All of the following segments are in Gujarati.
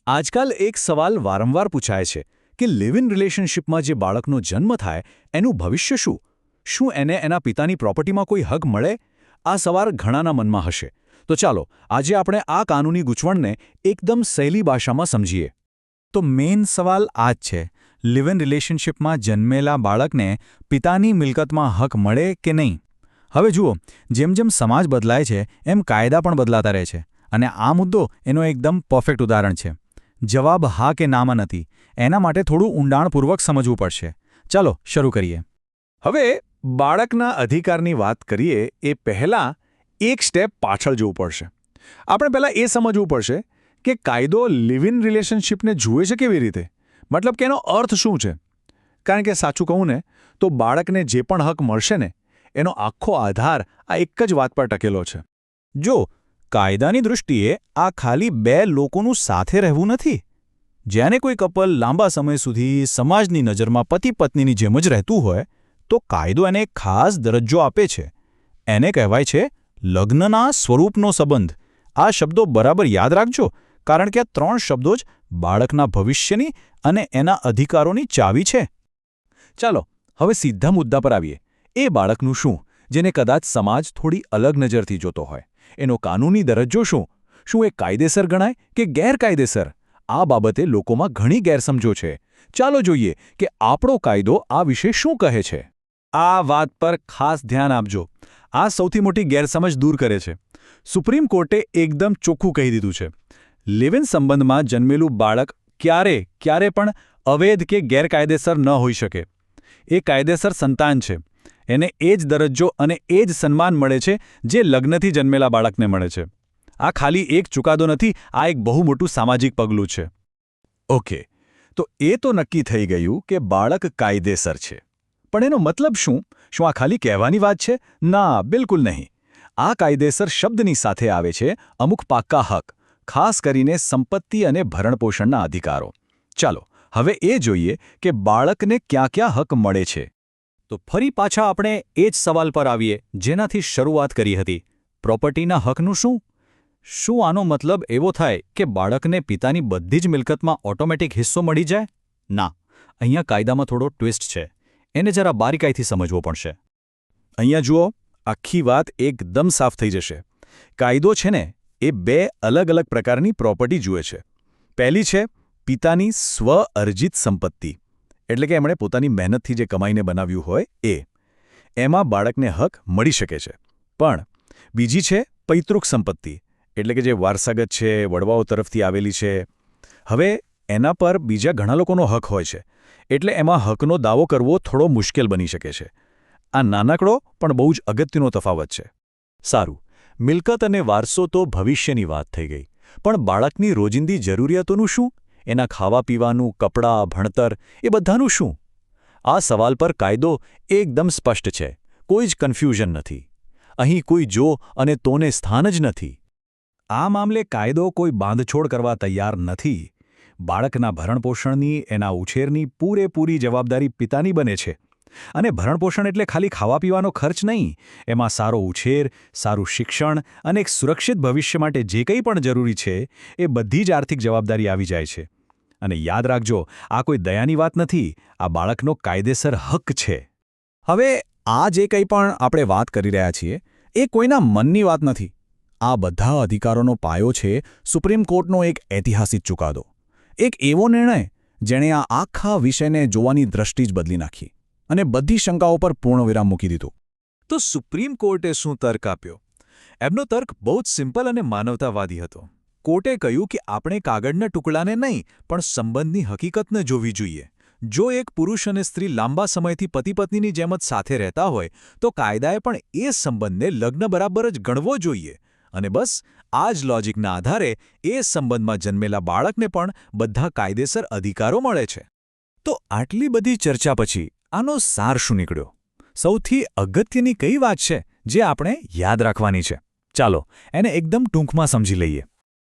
આજકાલ એક સવાલ વારંવાર પૂછાય છે કે લિવ ઇન રિલેશનશિપમાં જે બાળકનો જન્મ થાય એનું ભવિષ્ય શું? શું એને એના પિતાની પ્રોપર્ટીમાં કોઈ હક મળે? આ સવાલ ઘણાના મનમાં હશે. તો ચાલો આજે આપણે આ કાનૂની ગૂંચવણને એકદમ સહેલી ભાષામાં સમજીએ. તો મેઇન સવાલ આ જ છે, લિવ ઇન રિલેશનશિપમાં જન્મેલા બાળકને પિતાની મિલકતમાં હક મળે કે નહીં? હવે જુઓ, જેમ જેમ સમાજ બદલાય છે એમ કાયદા પણ બદલાતા રહે છે, અને આ મુદ્દો એનો એકદમ પરફેક્ટ ઉદાહરણ છે. જવાબ હા કે નામાં નથી. એના માટે થોડું ઊંડાણપૂર્વક સમજવું પડશે. ચાલો શરૂ કરીએ. હવે બાળકના અધિકારની વાત કરીએ એ પહેલાં એક સ્ટેપ પાછળ જવું પડશે. આપણે પહેલાં એ સમજવું પડશે કે કાયદો લિવ ઇન રિલેશનશિપને જુએ છે કેવી રીતે, મતલબ કે એનો અર્થ શું છે. કારણ કે સાચું કહું ને તો બાળકને જે પણ હક મળશે ને એનો આખો આધાર આ એક જ વાત પર ટકેલો છે. જો કાયદાની દૃષ્ટિએ આ ખાલી બે લોકોનું સાથે રહેવું નથી. જેને કોઈ કપલ લાંબા સમય સુધી સમાજની નજરમાં પતિ પત્નીની જેમ જ રહેતું હોય તો કાયદો એને એક ખાસ દરજ્જો આપે છે. એને કહેવાય છે લગ્નના સ્વરૂપનો સંબંધ. આ શબ્દો બરાબર યાદ રાખજો, કારણ કે આ ત્રણ શબ્દો જ બાળકના ભવિષ્યની અને એના અધિકારોની ચાવી છે. ચાલો હવે સીધા મુદ્દા પર આવીએ. એ બાળકનું શું જેને કદાચ સમાજ થોડી અલગ નજરથી જોતો હોય? એનો કાનૂની દરજ્જો શું? શું એ કાયદેસર ગણાય કે ગેરકાયદેસર? આ બાબતે લોકોમાં ઘણી ગેરસમજો છે. ચાલો જોઈએ કે આપણો કાયદો આ વિશે શું કહે છે. આ વાત પર ખાસ ધ્યાન આપજો. આ સૌથી મોટી ગેરસમજ દૂર કરે છે. સુપ્રીમ કોર્ટે એકદમ ચોખ્ખું કહી દીધું છે, લિવ ઇન સંબંધમાં જન્મેલું બાળક ક્યારે પણ અવૈધ કે ગેરકાયદેસર ન હોઈ શકે. એ કાયદેસર સંતાન છે. એને એ જ દરજ્જો અને એ જ સન્માન મળે છે જે લગ્નથી જન્મેલા બાળકને મળે છે. આ ખાલી એક ચુકાદો નથી, આ એક બહુ મોટું સામાજિક પગલું છે. ઓકે, તો એ તો નક્કી થઈ ગયું કે બાળક કાયદેસર છે. પણ એનો મતલબ શું? શું આ ખાલી કહેવાની વાત છે? ના, બિલકુલ નહીં. આ કાયદેસર શબ્દની સાથે આવે છે અમુક પાક્કા હક, ખાસ કરીને સંપત્તિ અને ભરણપોષણના અધિકારો. ચાલો હવે એ જોઈએ કે બાળકને ક્યાં ક્યાં હક મળે છે. તો ફરી પાછા આપણે એ જ સવાલ પર આવીએ જેનાથી શરૂઆત કરી હતી. પ્રોપર્ટીના હકનું શું? શું આનો મતલબ એવો થાય કે બાળકને પિતાની બધી જ મિલકતમાં ઓટોમેટિક હિસ્સો મળી જાય? ના, અહીંયા કાયદામાં થોડો ટ્વિસ્ટ છે. એને જરા બારીકાઈથી સમજવો પડશે. અહીંયા જુઓ, આખી વાત એકદમ સાફ થઈ જશે. કાયદો છે ને એ બે અલગ અલગ પ્રકારની પ્રોપર્ટી જુએ છે. પહેલી છે પિતાની સ્વ-અર્જિત સંપત્તિ, એટલે કે એમણે પોતાની મહેનતથી જે કમાઈને બનાવ્યું હોય એ. એમાં બાળકને હક મળી શકે છે. પણ બીજી છે પૈતૃક સંપત્તિ, એટલે કે જે વારસાગત છે, વડવાઓ તરફથી આવેલી છે. હવે એના પર બીજા ઘણા લોકોનો હક હોય છે, એટલે એમાં હકનો દાવો કરવો થોડો મુશ્કેલ બની શકે છે. આ નાનકડો પણ બહુ જ અગત્યનો તફાવત છે. સારું, મિલકત અને વારસો તો ભવિષ્યની વાત થઈ ગઈ. પણ બાળકની રોજિંદી જરૂરિયાતોનું શું? એના ખાવા પીવાનું, કપડાં, ભણતર, એ બધાનું શું? આ સવાલ પર કાયદો એકદમ સ્પષ્ટ છે. કોઈ જ કન્ફ્યુઝન નથી. અહીં કોઈ જો અને તોને સ્થાન જ નથી. આ મામલે કાયદો કોઈ બાંધછોડ કરવા તૈયાર નથી. બાળકના ભરણપોષણની, એના ઉછેરની પૂરેપૂરી જવાબદારી પિતાની બને છે. અને ભરણપોષણ એટલે ખાલી ખાવા પીવાનો ખર્ચ નહીં. એમાં સારો ઉછેર, સારું શિક્ષણ અને એક સુરક્ષિત ભવિષ્ય માટે જે કંઈ પણ જરૂરી છે એ બધી જ આર્થિક જવાબદારી આવી જાય છે. અને યાદ રાખજો, આ કોઈ દયાની વાત નથી, આ બાળકનો કાયદેસર હક છે. હવે આ જે કંઈ પણ આપણે વાત કરી રહ્યા છીએ એ કોઈના મનની વાત નથી. આ બધા અધિકારોનો પાયો છે સુપ્રીમ કોર્ટનો એક ઐતિહાસિક ચુકાદો. એક એવો નિર્ણય જેણે આ આખા વિષયને જોવાની દ્રષ્ટિ જ બદલી નાખી અને બધી શંકાઓ પર પૂર્ણવિરામ મૂકી દીધું. તો સુપ્રીમ કોર્ટે શું તર્ક આપ્યો? એમનો તર્ક બહુ જ સિમ્પલ અને માનવતાવાદી હતો. કોર્ટે કહ્યું કે આપણે કાગળના ટુકડાને નહીં પણ સંબંધની હકીકતને જોવી જોઈએ. જો એક પુરુષ અને સ્ત્રી લાંબા સમયથી પતિ પત્નીની જેમ જ સાથે રહેતા હોય તો કાયદાએ પણ એ સંબંધને લગ્ન બરાબર જ ગણવો જોઈએ. અને બસ આ જ લોજિકના આધારે એ સંબંધમાં જન્મેલા બાળકને પણ બધા કાયદેસર અધિકારો મળે છે. તો આટલી બધી ચર્ચા પછી આનો સાર શું નીકળ્યો? સૌથી અગત્યની કઈ વાત છે જે આપણે યાદ રાખવાની છે? ચાલો એને એકદમ ટૂંકમાં સમજી લઈએ.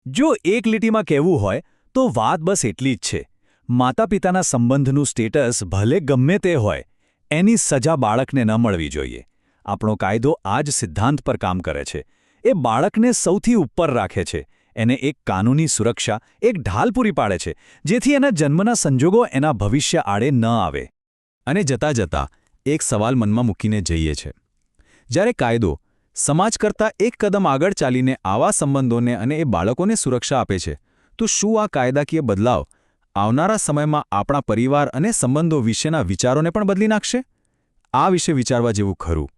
જો એક લીટીમાં કહેવું હોય તો વાત બસ એટલી જ છે. માતા પિતાના સંબંધનું સ્ટેટસ ભલે ગમે તે હોય, એની સજા બાળકને ન મળવી જોઈએ. આપણો કાયદો આ જ સિદ્ધાંત પર કામ કરે છે. એ બાળકને સૌથી ઉપર રાખે છે. એને એક કાનૂની સુરક્ષા, એક ઢાલ પૂરી પાડે છે, જેથી એના જન્મના સંજોગો એના ભવિષ્ય આડે ન આવે. અને જતાં જતાં એક સવાલ મનમાં મૂકીને જઈએ છે. જ્યારે કાયદો સમાજ કરતાં એક કદમ આગળ ચાલીને આવા સંબંધોને અને એ બાળકોને સુરક્ષા આપે છે, તો શું આ કાયદાકીય બદલાવ આવનારા સમયમાં આપણા પરિવાર અને સંબંધો વિશેના વિચારોને પણ બદલી નાખશે? આ વિશે વિચારવા જેવું ખરું.